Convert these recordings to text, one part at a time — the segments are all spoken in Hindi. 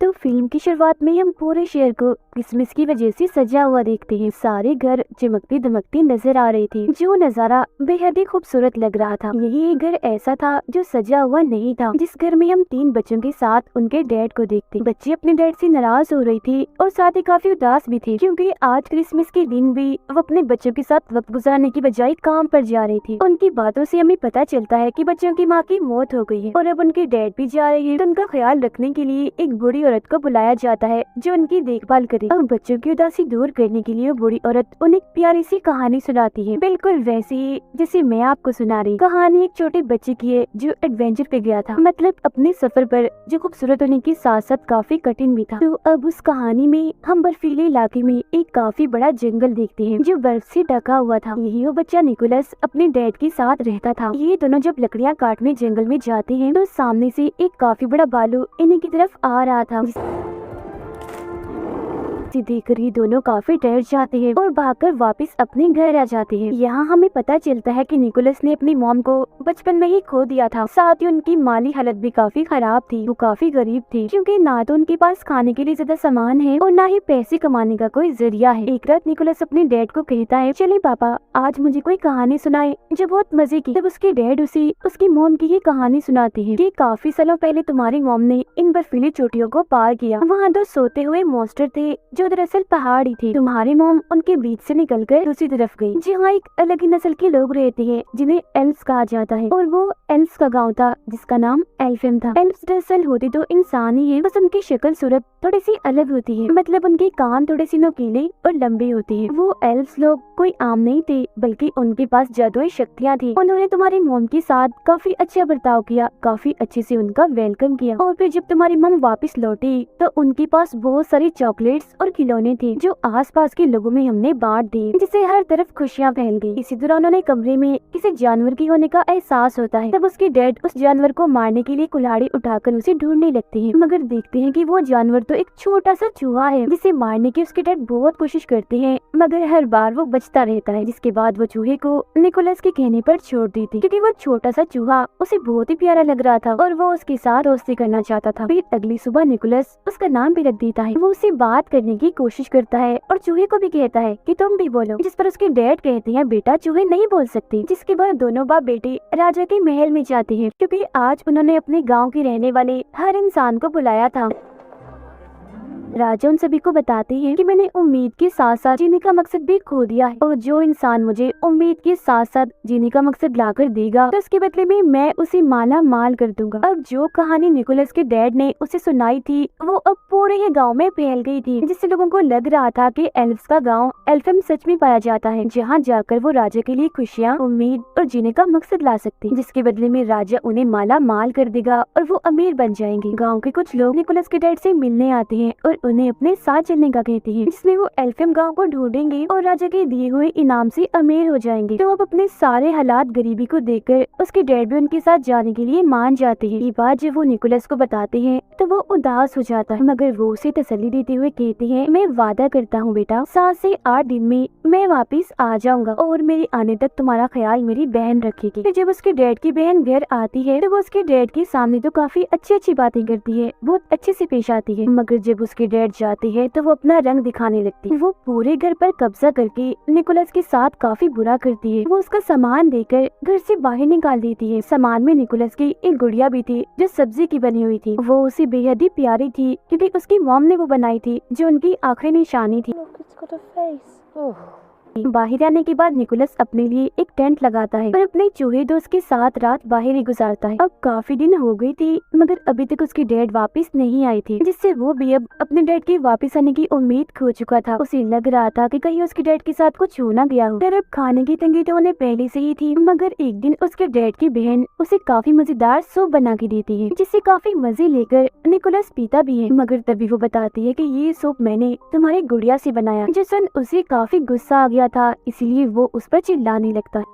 तो फिल्म की शुरुआत में हम पूरे शहर को क्रिसमस की वजह से सजा हुआ देखते हैं। सारे घर चमकती दमकती नजर आ रही थी। जो नजारा बेहद ही खूबसूरत लग रहा था। यही एक घर ऐसा था जो सजा हुआ नहीं था, जिस घर में हम 3 बच्चों के साथ उनके डैड को देखते। बच्चे अपने डैड से नाराज हो रही थी और साथ ही काफी उदास भी थी, क्योंकि आज क्रिसमस के दिन भी वो अपने बच्चों के साथ वक्त गुजारने की बजाय काम पर जा रही थी। उनकी बातों से हमें पता चलता है कि बच्चों की माँ की मौत हो गई है और अब उनके डैड भी जा रहे हैं। तो उनका ख्याल रखने के लिए एक बूढ़ी औरत को बुलाया जाता है जो उनकी देखभाल करे। और बच्चों की उदासी दूर करने के लिए वो बूढ़ी औरत उन्हें प्यारी सी कहानी सुनाती है, बिल्कुल वैसे ही जैसे मैं आपको सुना रही। कहानी एक छोटे बच्चे की है जो एडवेंचर पे गया था, मतलब अपने सफर पर, जो खूबसूरत होने के साथ साथ काफी कठिन भी था। तो अब उस कहानी में हम बर्फीले इलाके में एक काफी बड़ा जंगल देखते हैं जो बर्फ से ढका हुआ था। यही वो बच्चा निकोलस अपने डैड के साथ रहता था। ये दोनों जब लकड़ियाँ काटने जंगल में जाते हैं तो सामने से एक काफी बड़ा भालू इन्हीं की तरफ आ रहा था। देखकर ये दोनों काफी डर जाते हैं और भागकर वापस अपने घर आ जाते हैं। यहाँ हमें पता चलता है कि निकोलस ने अपनी मॉम को बचपन में ही खो दिया था। साथ ही उनकी माली हालत भी काफी खराब थी। वो काफी गरीब थी, क्योंकि ना तो उनके पास खाने के लिए ज्यादा सामान है और ना ही पैसे कमाने का कोई जरिया है। एक रात निकोलस अपने डैड को कहता है, चले पापा आज मुझे कोई कहानी सुनाए, जो बहुत मजे की। जब उसके डैड उसे उसकी मॉम की ये कहानी सुनाते हैं कि काफी सालों पहले तुम्हारी मॉम ने इन बर्फीली चोटियों को पार किया। वहाँ 2 सोते हुए मॉन्स्टर थे जो दरअसल पहाड़ी थी। तुम्हारी मॉम उनके बीच से निकलकर दूसरी तरफ गई, जहाँ एक अलग ही नस्ल के लोग रहते हैं जिन्हें एल्व्स कहा जाता है। और वो एल्व्स का गांव था जिसका नाम एल्फेम था। एल्व्स दरअसल होती तो इंसान ही है, बस उनकी शक्ल सूरत थोड़ी सी अलग होती है, मतलब उनके कान थोड़े से नुकीले और लंबे होते हैं। वो एल्व्स लोग कोई आम नहीं थे, बल्कि उनके पास जादुई शक्तियाँ थी। उन्होंने तुम्हारी मॉम के साथ काफी अच्छा बर्ताव किया, काफी अच्छे से उनका वेलकम किया। और फिर जब तुम्हारी मॉम वापस लौटी तो उनके पास बहुत सारी चॉकलेट्स और खिलौने थे जो आसपास के लोगों में हमने बांट दिए, जिससे हर तरफ खुशियाँ फैल गई। इसी दौरान उन्हें कमरे में किसी जानवर की होने का एहसास होता है। तब उसके डैड उस जानवर को मारने के लिए कुल्हाड़ी उठाकर उसे ढूंढने लगते हैं, मगर देखते हैं कि वो जानवर तो एक छोटा सा चूहा है, जिसे मारने की उसके डैड बहुत कोशिश करते हैं, मगर हर बार वो बचता रहता है। जिसके बाद वो चूहे को निकोलस के कहने पर छोड़ देती, क्योंकि वो छोटा सा चूहा उसे बहुत ही प्यारा लग रहा था और वो उसके साथ दोस्ती करना चाहता था। फिर अगली सुबह निकोलस उसका नाम भी रख देता है। वो उसे बात करने की कोशिश करता है और चूहे को भी कहता है कि तुम भी बोलो, जिस पर उसके डैड कहते हैं, बेटा चूहे नहीं बोल सकते। जिसके बाद दोनों बाप बेटे राजा के महल में जाते हैं, क्योंकि आज उन्होंने अपने गांव के रहने वाले हर इंसान को बुलाया था। राजा उन सभी को बताते हैं कि मैंने उम्मीद के साथ साथ जीने का मकसद भी खो दिया है, और जो इंसान मुझे उम्मीद के साथ साथ जीने का मकसद लाकर देगा तो उसके बदले में मैं उसे माला माल कर दूंगा। अब जो कहानी निकोलस के डैड ने उसे सुनाई थी वो अब पूरे ही गांव में फैल गई थी, जिससे लोगों को लग रहा था कि एल्व्स का गांव एल्फेम सच में पाया जाता है, जहां जाकर वो राजा के लिए खुशियां, उम्मीद और जीने का मकसद ला सकते हैं, जिसके बदले में राजा उन्हें माला माल कर देगा और वो अमीर बन जाएंगे। गाँव के कुछ लोग निकोलस के डैड से मिलने आते हैं और उन्हें अपने साथ चलने का कहते हैं, जिसमें वो एल्फेम गांव को ढूंढेंगे और राजा के दिए हुए इनाम से अमीर हो जाएंगे। तो अब अपने सारे हालात गरीबी को देखकर उसके डैड भी उनके साथ जाने के लिए मान जाते हैं। ये बात जब वो निकोलस को बताते हैं तो वो उदास हो जाता है, मगर वो उसे तसल्ली देते हुए कहते हैं, मैं वादा करता हूँ बेटा, 7 से 8 दिन में मैं वापिस आ जाऊंगा और मेरे आने तक तुम्हारा ख्याल मेरी बहन रखेगी। फिर जब उसके डैड की बहन घर आती है तो वो उसके डैड के सामने तो काफी अच्छी अच्छी बातें करती है, बहुत अच्छे से पेश आती है, मगर जब उसके डैड जाते हैं तो वो अपना रंग दिखाने लगती है। वो पूरे घर पर कब्जा करके निकोलस के साथ काफी बुरा करती है। वो उसका सामान देकर घर से बाहर निकाल देती है। सामान में निकोलस की एक गुड़िया भी थी जो सब्जी की बनी हुई थी। वो उसे बेहद ही प्यारी थी, क्योंकि उसकी मॉम ने वो बनाई थी, जो उनकी आखिरी निशानी थी। बाहर आने के बाद निकोलस अपने लिए एक टेंट लगाता है और अपने चूहे दोस्त के साथ रात बाहर ही गुजारता है। अब काफी दिन हो गई थी, मगर अभी तक उसके डैड वापस नहीं आए थे, जिससे वो भी अब अपने डैड के वापस आने की उम्मीद खो चुका था। उसे लग रहा था कि कहीं उसके डैड के साथ कुछ हो ना गया हो। अब खाने की तंगी तो उन्हें पहले से ही थी, मगर एक दिन उसके डैड की बहन उसे काफी मजेदार सूप बना के देती है, जिससे काफी मजे लेकर निकोलस पीता भी है। मगर तभी वो बताती है कि ये सूप मैंने तुम्हारी गुड़िया से बनाया, जिस सुन उसे काफी गुस्सा आ गया था, इसलिए वो उस पर चिल्लाने लगता है।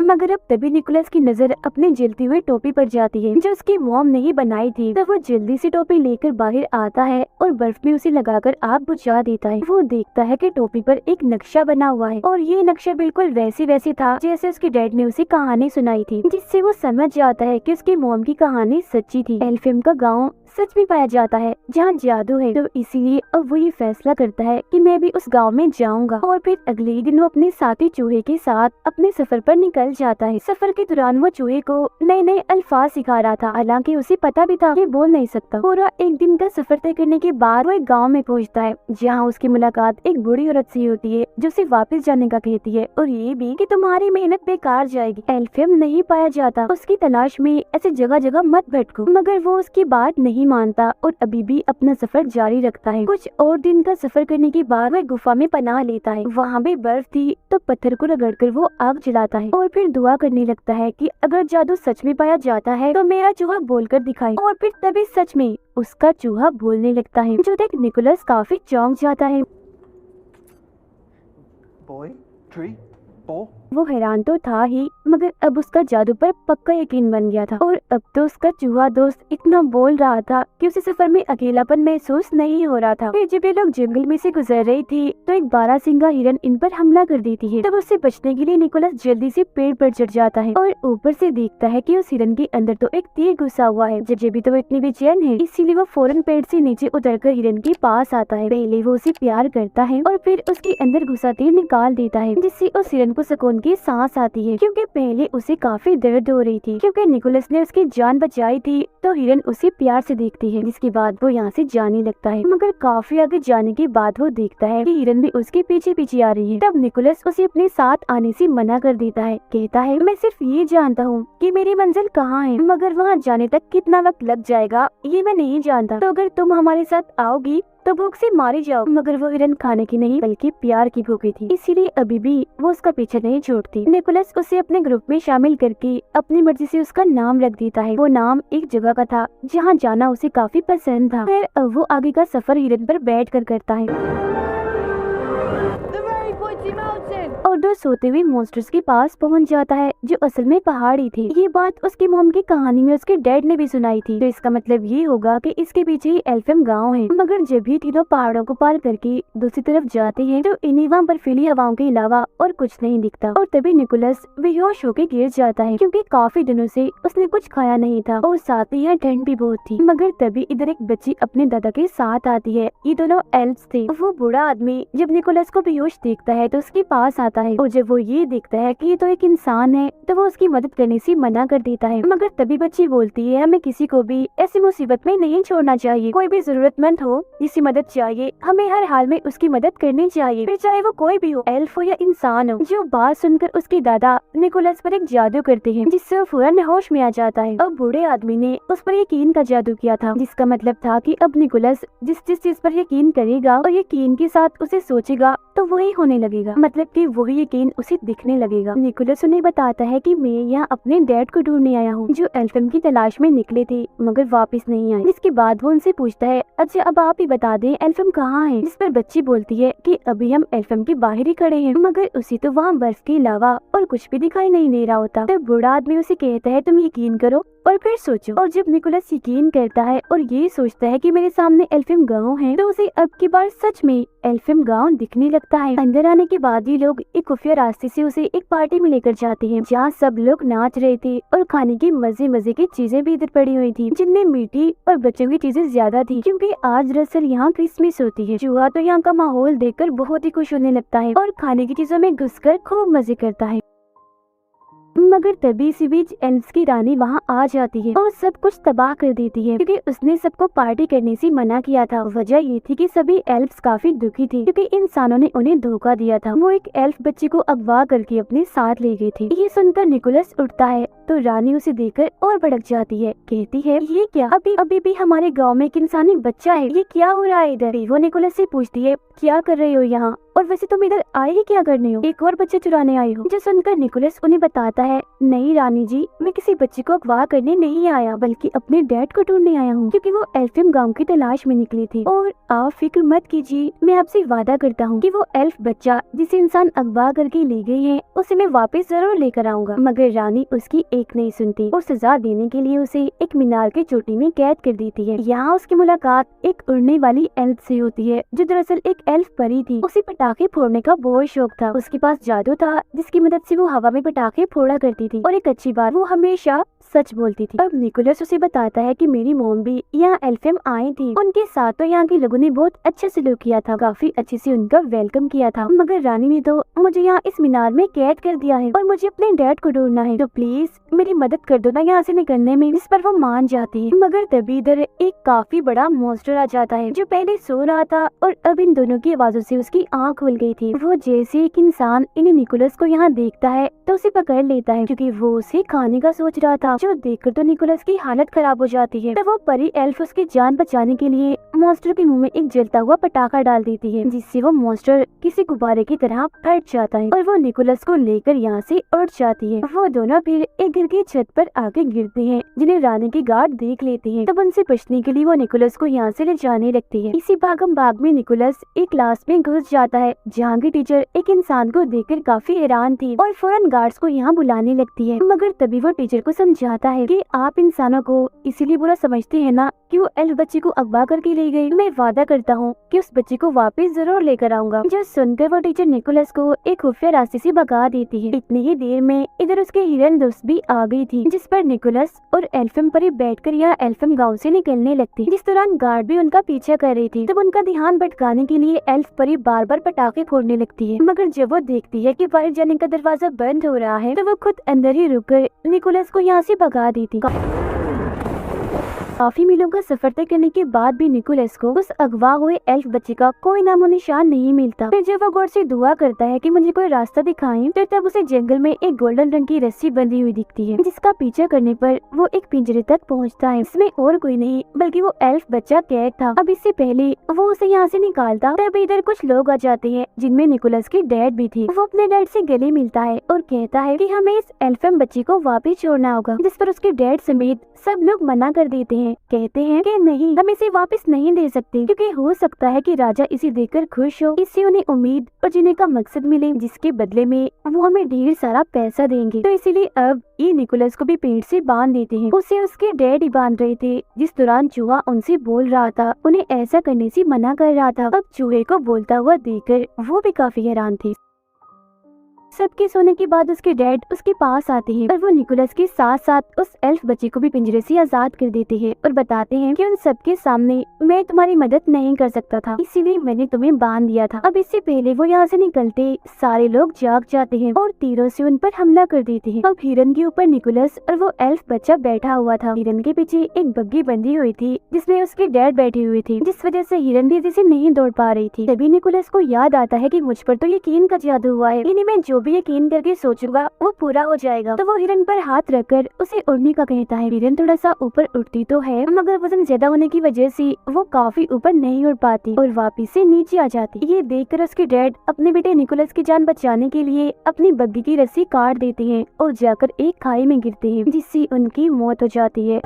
मगर अब तभी निकोलस की नजर अपने जलती हुई टोपी पर जाती है, जो उसकी मॉम ने ही बनाई थी। तब वो जल्दी से टोपी लेकर बाहर आता है और बर्फ में उसे लगाकर आग बुझा देता है। वो देखता है कि टोपी पर एक नक्शा बना हुआ है, और ये नक्शा बिल्कुल वैसे था जैसे उसके डैड ने उसे कहानी सुनाई थी, जिससे वो समझ जाता है कि उसकी मॉम की कहानी सच्ची थी। एल्फेम का गाँव सच में पाया जाता है जहाँ जादू है। तो इसीलिए अब वो ये फैसला करता है कि मैं भी उस गाँव में जाऊंगा। और फिर अगले ही दिन वो अपने साथी चूहे के साथ अपने सफर पर निकल जाता है। सफर के दौरान वो चूहे को नए नए अल्फाज सिखा रहा था, हालांकि उसे पता भी था कि बोल नहीं सकता। पूरा एक दिन का सफर तय करने के बाद वो एक गाँव में पहुँचता है, जहाँ उसकी मुलाकात एक बूढ़ी औरत से होती है जो उसे वापस जाने का कहती है, और ये भी कि तुम्हारी मेहनत बेकार जाएगी। एल्फियम नहीं पाया जाता, उसकी तलाश में ऐसे जगह जगह मत भटको। मगर वो उसकी बात नहीं मानता और अभी भी अपना सफर जारी रखता है। कुछ और दिन का सफर करने के बाद वह गुफा में पनाह लेता है। वहाँ भी बर्फ थी, तो पत्थर को रगड़कर वो आग जलाता है और फिर दुआ करने लगता है कि अगर जादू सच में पाया जाता है तो मेरा चूहा बोलकर दिखाए। और फिर तभी सच में उसका चूहा बोलने लगता है, जो देख निकोलस काफी चौंक जाता है। Boy, tree, ball. वो हैरान तो था ही, मगर अब उसका जादू पर पक्का यकीन बन गया था। और अब तो उसका चूहा दोस्त इतना बोल रहा था कि उसे सफर में अकेलापन महसूस नहीं हो रहा था। फिर जब ये लोग जंगल में से गुजर रही थी तो एक बारहसिंगा हिरन इन पर हमला कर देती है। तब उससे बचने के लिए निकोलस जल्दी से पेड़ पर चढ़ जाता है और ऊपर से देखता है कि उस हिरन के अंदर तो एक तीर घुसा हुआ है। जब भी तो वो इतनी बेचैन है, इसीलिए वो फौरन पेड़ से नीचे उतरकर हिरन के पास आता है। पहले वो उसे प्यार करता है और फिर उसके अंदर घुसा तीर निकाल देता है, जिससे उस हिरन को सुकून की सांस आती है, क्योंकि पहले उसे काफी दर्द हो रही थी। क्योंकि निकोलस ने उसकी जान बचाई थी, तो हिरन उसे प्यार से देखती है, जिसके बाद वो यहाँ से जाने लगता है। मगर काफी आगे जाने के बाद वो देखता है कि हिरन भी उसके पीछे पीछे आ रही है। तब निकोलस उसे अपने साथ आने से मना कर देता है, कहता है मैं सिर्फ ये जानता हूँ कि मेरी मंजिल कहाँ है, मगर वहाँ जाने तक कितना वक्त लग जाएगा ये मैं नहीं जानता। तो अगर तुम हमारे साथ आओगी तो भूख से मारी जाओ। मगर वो हिरन खाने की नहीं बल्कि प्यार की भूखी थी, इसीलिए अभी भी वो उसका पीछे नहीं छोड़ती। निकोलस उसे अपने ग्रुप में शामिल करके अपनी मर्जी से उसका नाम रख देता है। वो नाम एक जगह का था जहाँ जाना उसे काफी पसंद था। फिर अब वो आगे का सफर हिरन पर बैठ कर करता है और दो सोते हुए मॉन्स्टर्स के पास पहुंच जाता है, जो असल में पहाड़ी थे। ये बात उसकी मॉम की कहानी में उसके डैड ने भी सुनाई थी, तो इसका मतलब ये होगा कि इसके पीछे ही एल्फियम गांव है। मगर जब भी तीनों पहाड़ों को पार करके दूसरी तरफ जाते हैं तो इन्हीं वहाँ बर्फीली हवाओं के अलावा और कुछ नहीं दिखता। और तभी निकोलस बेहोश होकर गिर जाता है, क्योंकि काफी दिनों से उसने कुछ खाया नहीं था और साथ ही यहाँ ठंड भी बहुत थी। मगर तभी इधर एक बच्ची अपने दादा के साथ आती है। ये दोनों एल्फ्स थे। वो बूढ़ा आदमी जब निकोलस को बेहोश देखता है तो उसके पास आता है, और जब वो ये देखता है कि ये तो एक इंसान है तो वो उसकी मदद करने से मना कर देता है। मगर तभी बच्ची बोलती है हमें किसी को भी ऐसी मुसीबत में नहीं छोड़ना चाहिए। कोई भी जरूरतमंद हो जिसे मदद चाहिए हमें हर हाल में उसकी मदद करनी चाहिए, फिर चाहे वो कोई भी हो, एल्फ हो या इंसान हो। जो बात सुनकर उसके दादा निकोलस पर एक जादू करते हैं, जिससे वो फौरन होश में आ जाता है। अब बूढ़े आदमी ने उस पर यकीन का जादू किया था, जिसका मतलब था कि अब निकोलस जिस जिस चीज पर यकीन करेगा और यकीन के साथ उसे सोचेगा तो वही होने लगेगा, मतलब कि वही यकीन उसे दिखने लगेगा। निकोलस उन्हें बताता है कि मैं यहाँ अपने डैड को ढूंढने आया हूँ, जो एल्फियम की तलाश में निकले थे मगर वापस नहीं आए। इसके बाद वो उनसे पूछता है अच्छा अब आप ही बता दें एल्फियम कहाँ है। जिस पर बच्ची बोलती है कि अभी हम एल्फियम के बाहर ही खड़े हैं, मगर उसे तो वहाँ बर्फ के अलावा और कुछ भी दिखाई नहीं दे रहा होता। तो बूढ़ा आदमी उसे कहता है तुम यकीन करो और फिर सोचो। और जब निकोलस यकीन करता है और ये सोचता है कि मेरे सामने एल्फियम गांव है, तो उसे अब की बार सच में एल्फियम गांव दिखने लगता है। अंदर आने के बाद ये लोग एक खुफिया रास्ते से उसे एक पार्टी में लेकर जाते हैं, जहाँ सब लोग नाच रहे थे और खाने की मजे मजे की चीजें भी इधर पड़ी हुई थी, जिनमें मीठी और बच्चों की चीजें ज्यादा थी, क्योंकि आज दरअसल यहाँ क्रिसमस होती है। चूहा तो यहाँ का माहौल देखकर बहुत ही खुश होने लगता है और खाने की चीजों में घुसकर खूब मजे करता है। मगर तभी इसी बीच एल्फ्स की रानी वहाँ आ जाती है और सब कुछ तबाह कर देती है, क्योंकि उसने सबको पार्टी करने से मना किया था। वजह ये थी कि सभी एल्फ्स काफी दुखी थे, क्योंकि इंसानों ने उन्हें धोखा दिया था। वो एक एल्फ बच्ची को अगवा करके अपने साथ ले गए थे। ये सुनकर निकोलस उठता है तो रानी उसे देखकर और भड़क जाती है, कहती है ये क्या, अभी भी हमारे गाँव में एक इंसानी बच्चा है, ये क्या हो रहा है इधर। वो निकोलस से पूछती है क्या कर रहे हो यहाँ, और वैसे तुम इधर आए ही क्या करने हो, एक और बच्चे चुराने आए हो। जो सुनकर निकोलस उन्हें बताता है नहीं रानी जी, मैं किसी बच्चे को अगवा करने नहीं आया, बल्कि अपने डैड को ढूंढने आया हूँ, क्योंकि वो एल्फियम गांव की तलाश में निकले थे। और आप फिक्र मत कीजिए, मैं आपसे वादा करता हूँ कि वो एल्फ बच्चा जिसे इंसान अगवा करके ले गए हैं उसे मैं वापस जरूर लेकर आऊंगा। मगर रानी उसकी एक नहीं सुनती और सजा देने के लिए उसे एक मीनार की चोटी में कैद कर देती है। यहाँ उसकी मुलाकात एक उड़ने वाली एल्फ से होती है, जो दरअसल एक एल्फ परी थी। उसे पटाखे फोड़ने का बहुत शौक था। उसके पास जादू था जिसकी मदद से वो हवा में पटाखे फोड़ा करती थी। और एक अच्छी बात, वो हमेशा सच बोलती थी। अब निकोलस उसे बताता है कि मेरी मॉम भी यहाँ एल्फेम आई थी, उनके साथ तो यहाँ के लोगों ने बहुत अच्छा सलूक किया था, काफी अच्छे से उनका वेलकम किया था, मगर रानी ने तो मुझे यहाँ इस मीनार में कैद कर दिया है और मुझे अपने डैड को ढूंढना है, तो प्लीज मेरी मदद कर दो ना यहाँ से निकलने में। इस पर वो मान जाती है, मगर तभी इधर एक काफी बड़ा मॉन्स्टर आ जाता है जो पहले सो रहा था और अब इन दोनों की आवाजों से उसकी आँख खुल गई थी। वो जैसे एक इंसान इन निकोलस को यहाँ देखता है तो उसे पकड़ लेता है, क्योंकि वो उसे खाने का सोच रहा था, जो देखकर तो निकोलस की हालत खराब हो जाती है। तब वो परी एल्फ उसकी जान बचाने के लिए मॉन्स्टर के मुंह में एक जलता हुआ पटाखा डाल देती है, जिससे वो मॉन्स्टर किसी गुब्बारे की तरह फट जाता है और वो निकोलस को लेकर यहाँ से उड़ जाती है। वो दोनों फिर एक घर की छत पर आके गिरते हैं, जिन्हें रानी की गार्ड देख लेती है। तब उनसे बचने के लिए वो निकोलस को यहाँ से ले जाने लगती है। इसी भागम भाग में निकोलस एक क्लास में घुस जाता है, जहाँ की टीचर एक इंसान को देखकर काफी हैरान थी और फौरन गार्ड्स को यहाँ बुलाने लगती है, मगर तभी वो टीचर को समझाता है कि आप इंसानों को इसीलिए बुरा समझते हैं ना कि वो एल्फ बच्चे को अगवा करके ले गई। मैं वादा करता हूँ कि उस बच्चे को वापस जरूर लेकर आऊंगा। जो सुनकर वो टीचर निकोलस को एक खुफिया रास्ते से भगा देती है। इतनी ही देर में इधर उसके हिरन दोस्त भी आ गई थी, जिस पर निकोलस और एल्फम परी बैठकर यहाँ एल्फम गांव से निकलने लगती। जिस दौरान गार्ड भी उनका पीछा कर रही थी, तब उनका ध्यान भटकाने के लिए एल्फ परी बार बार पटाखे फोड़ने लगती है, मगर जब वो देखती है कि बाहर जाने का दरवाजा बंद हो रहा है तो वो खुद अंदर ही रुककर निकोलस को यहाँ से भगा देती। काफी मीलों का सफर तय करने के बाद भी निकोलस को उस अगवा हुए एल्फ बच्चे का कोई नामो निशान नहीं मिलता। फिर जब वो गॉड से दुआ करता है कि मुझे कोई रास्ता दिखाएं, तो तब उसे जंगल में एक गोल्डन रंग की रस्सी बंधी हुई दिखती है, जिसका पीछा करने पर वो एक पिंजरे तक पहुंचता है। इसमें और कोई नहीं बल्कि वो एल्फ बच्चा कैद था। अब इससे पहले वो उसे यहाँ से निकालता, तब इधर कुछ लोग आ जाते हैं, जिनमें निकोलस की डैड भी थी। वो अपने डैड से गले मिलता है और कहता है कि हमें इस एल्फम बच्चे को वापस छोड़ना होगा, जिस पर उसके डैड समेत सब लोग मना कर देते हैं। कहते हैं कि नहीं, हम इसे वापस नहीं दे सकते, क्योंकि हो सकता है कि राजा इसे देखकर खुश हो, इससे उन्हें उम्मीद और जीने का मकसद मिले, जिसके बदले में वो हमें ढेर सारा पैसा देंगे। तो इसीलिए अब ये निकोलस को भी पेड़ से बांध देते हैं। उसे उसके डैड ही बांध रहे थे, जिस दौरान चूहा उनसे बोल रहा था, उन्हें ऐसा करने से मना कर रहा था। अब चूहे को बोलता हुआ देखकर वो भी काफी हैरान थे। सबके सोने के बाद उसके डैड उसके पास आते हैं और वो निकोलस के साथ साथ उस एल्फ बच्चे को भी पिंजरे से आजाद कर देते हैं और बताते हैं कि उन सबके सामने मैं तुम्हारी मदद नहीं कर सकता था, इसीलिए मैंने तुम्हें बांध दिया था। अब इससे पहले वो यहाँ से निकलते सारे लोग जाग जाते हैं और तीरों से उन पर हमला कर देते हैं। अब हिरन के ऊपर निकोलस और वो एल्फ बच्चा बैठा हुआ था। हिरन के पीछे एक बग्गी बंधी हुई थी, जिसमें उसके डैड बैठे हुए थे, जिस वजह से हिरन तेजी से नहीं दौड़ पा रही थी। तभी निकोलस को याद आता है कि मुझ पर तो यकीन का जादू हुआ है, यानी मैं जो भी यकीन करके सोचूंगा वो पूरा हो जाएगा। तो वो हिरन पर हाथ रखकर उसे उड़ने का कहता है। हिरन थोड़ा सा ऊपर उड़ती तो है, मगर वजन ज्यादा होने की वजह से वो काफी ऊपर नहीं उड़ पाती और वापिस से नीचे आ जाती। ये देखकर उसके डैड अपने बेटे निकोलस की जान बचाने के लिए अपनी बग्गी की रस्सी काट देते हैं और जाकर एक खाई में गिरते हैं, जिससे उनकी मौत हो जाती है,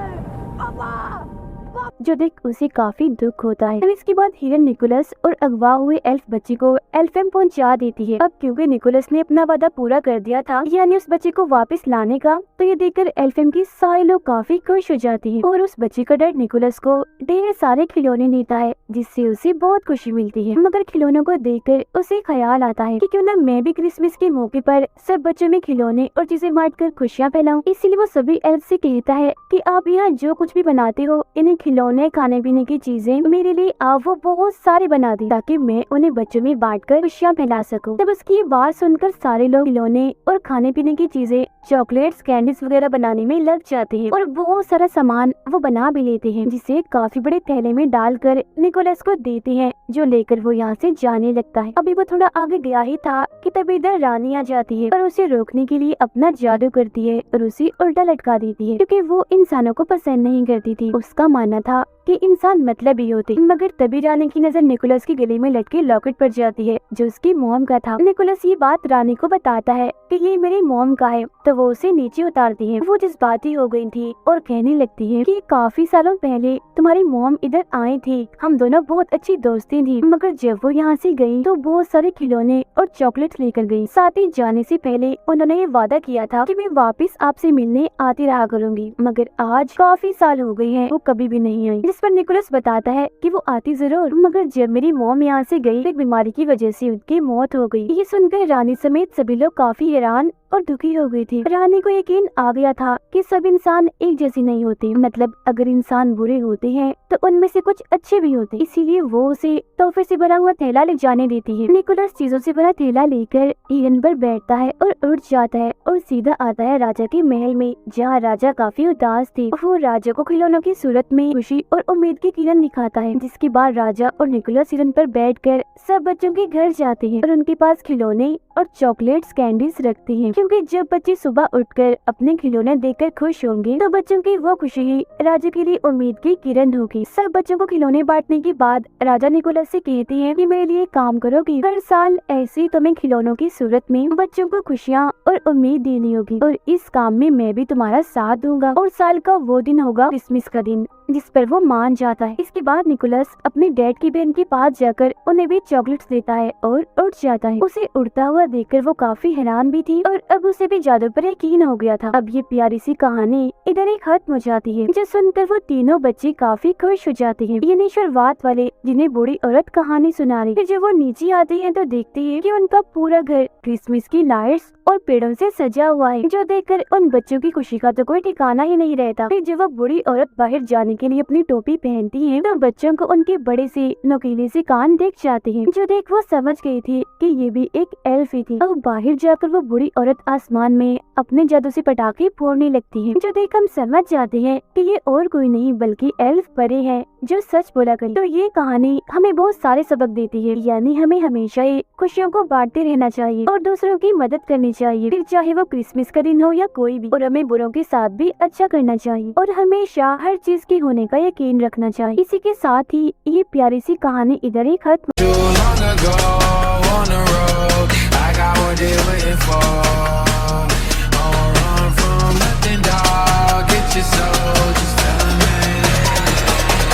जो देख उसे काफी दुख होता है। इसके बाद हिरन निकोलस और अगवा हुए एल्फ बच्चे को एल्फेम पहुंचा देती है। अब क्योंकि निकोलस ने अपना वादा पूरा कर दिया था, यानी उस बच्चे को वापस लाने का, तो ये देखकर एल्फेम की सारे लोग काफी खुश हो जाते हैं और उस बच्चे का डैड निकोलस को ढेर सारे खिलौने देता है, जिससे उसे बहुत खुशी मिलती है। मगर खिलौनों को देखकर उसे ख्याल आता है कि क्यों ना मैं भी क्रिसमस के मौके पर सब बच्चों में खिलौने और चीजें बांटकर खुशियाँ फैलाऊं। इसीलिए वो सभी एल्फ से कहता है कि आप यहाँ जो कुछ भी बनाते हो, इन्हें खिलौने, खाने पीने की चीजें मेरे लिए आप वो बहुत सारे बना दी, ताकि मैं उन्हें बच्चों में बांटकर खुशियाँ फैला सकूं। तब उसकी ये बात सुनकर सारे लोग खिलौने और खाने पीने की चीजें, चॉकलेट्स, कैंडीज वगैरह बनाने में लग जाते हैं और बहुत सारा सामान वो बना भी लेते हैं, जिसे काफी बड़े थैले में डालकर निकोलस को देते हैं, जो लेकर वो यहाँ से जाने लगता है। अभी वो थोड़ा आगे गया ही था कि तभी इधर रानी आ जाती है और उसे रोकने के लिए अपना जादू करती है और उसे उल्टा लटका देती है, क्योंकि वो इंसानों को पसंद नहीं करती थी। उसका मानना था कि इंसान मतलब ही होते। मगर तभी रानी की नजर निकोलस के गले में लटके लॉकेट पर जाती है, जो उसकी मॉम का था। निकोलस ये बात रानी को बताता है कि ये मेरी मॉम का है, तो वो उसे नीचे उतारती है। वो जज्बाती हो गई थी और कहने लगती है कि काफी सालों पहले तुम्हारी मॉम इधर आई थी, हम दोनों बहुत अच्छी दोस्ती थी, मगर जब वो यहाँ से गई तो बहुत सारे खिलौने और चॉकलेट्स लेकर गई। साथ ही जाने से पहले उन्होंने ये वादा किया था कि मैं वापस आपसे मिलने आती रहा करूंगी, मगर आज काफी साल हो गई है, वो कभी भी नहीं आई। जिस पर निकोलस बताता है कि वो आती जरूर, मगर जब मेरी मॉम यहाँ से गई, एक बीमारी की वजह से उनकी मौत हो गई। ये सुनकर रानी समेत सभी लोग काफी हैरान और दुखी हो गई थी। रानी को यकीन आ गया था कि सब इंसान एक जैसे नहीं होते, मतलब अगर इंसान बुरे होते हैं तो उनमें से कुछ अच्छे भी होते, इसीलिए वो उसे तोहफे से भरा हुआ थैला ले जाने देती है। निकोलस चीजों से भरा थैला लेकर हिरन पर बैठता है और उड़ जाता है और सीधा आता है राजा के महल में, जहाँ राजा काफी उदास थे। वो राजा को खिलौनों की सूरत में खुशी और उम्मीद की किरण दिखाता है, जिसके बाद राजा और निकोलस हिरन पर बैठकर सब बच्चों के घर जाते हैं और उनके पास खिलौने और चॉकलेट्स कैंडीज रखते हैं, क्योंकि जब बच्चे सुबह उठकर अपने खिलौने देखकर खुश होंगे तो बच्चों की वो खुशी ही राजा के लिए उम्मीद की किरण होगी। सब बच्चों को खिलौने बांटने के बाद राजा निकोलस से कहते हैं कि मेरे लिए काम करोगी, हर साल ऐसे तुम्हें खिलौनों की सूरत में बच्चों को खुशियाँ और उम्मीद देनी होगी, और इस काम में मैं भी तुम्हारा साथ दूंगा। और साल का वो दिन होगा क्रिसमस का दिन, जिस पर वो मान जाता है। इसके बाद निकोलस अपने डैड की बहन के पास जाकर उन्हें भी चॉकलेट्स देता है और उड़ जाता है। उसे उड़ता हुआ देखकर वो काफी हैरान भी थी और अब उसे भी जादू पर यकीन हो गया था। अब ये प्यारी सी कहानी इधर ही खत्म हो जाती है, जो सुनकर वो तीनों बच्चे काफी खुश हो जाते हैं। ये नहीं शुरुआत वाले जिन्हें बूढ़ी औरत कहानी सुना रही। फिर जब वो नीचे आते हैं तो देखते हैं कि उनका पूरा घर क्रिसमस की लाइट्स और पेड़ों से सजा हुआ है, जो देखकर उन बच्चों की खुशी का तो कोई ठिकाना ही नहीं रहता। फिर जब वो बूढ़ी औरत बाहर जाने के लिए अपनी टोपी पहनती है तो बच्चों को उनके बड़े से नुकीले से कान दिख जाते हैं, जो देख वो समझ गई थी कि ये भी एक एल्फ ही थी। अब बाहर जाकर वो बूढ़ी औरत आसमान में अपने जादू से पटाखे फोड़ने लगती है, जो देख हम समझ जाते हैं कि ये और कोई नहीं बल्कि एल्फ परी है जो सच बोला करी। तो ये कहानी हमें बहुत सारे सबक देती है, यानी हमें हमेशा ही खुशियों को बांटते रहना चाहिए और दूसरों की मदद करनी चाहिए, फिर चाहे वो क्रिसमस का दिन हो या कोई भी। और हमें बुरों के साथ भी अच्छा करना चाहिए और हमेशा हर चीज की होने का यकीन रखना चाहिए। इसी के साथ ही ये प्यारी सी कहानी इधर ही खत्म। Yourself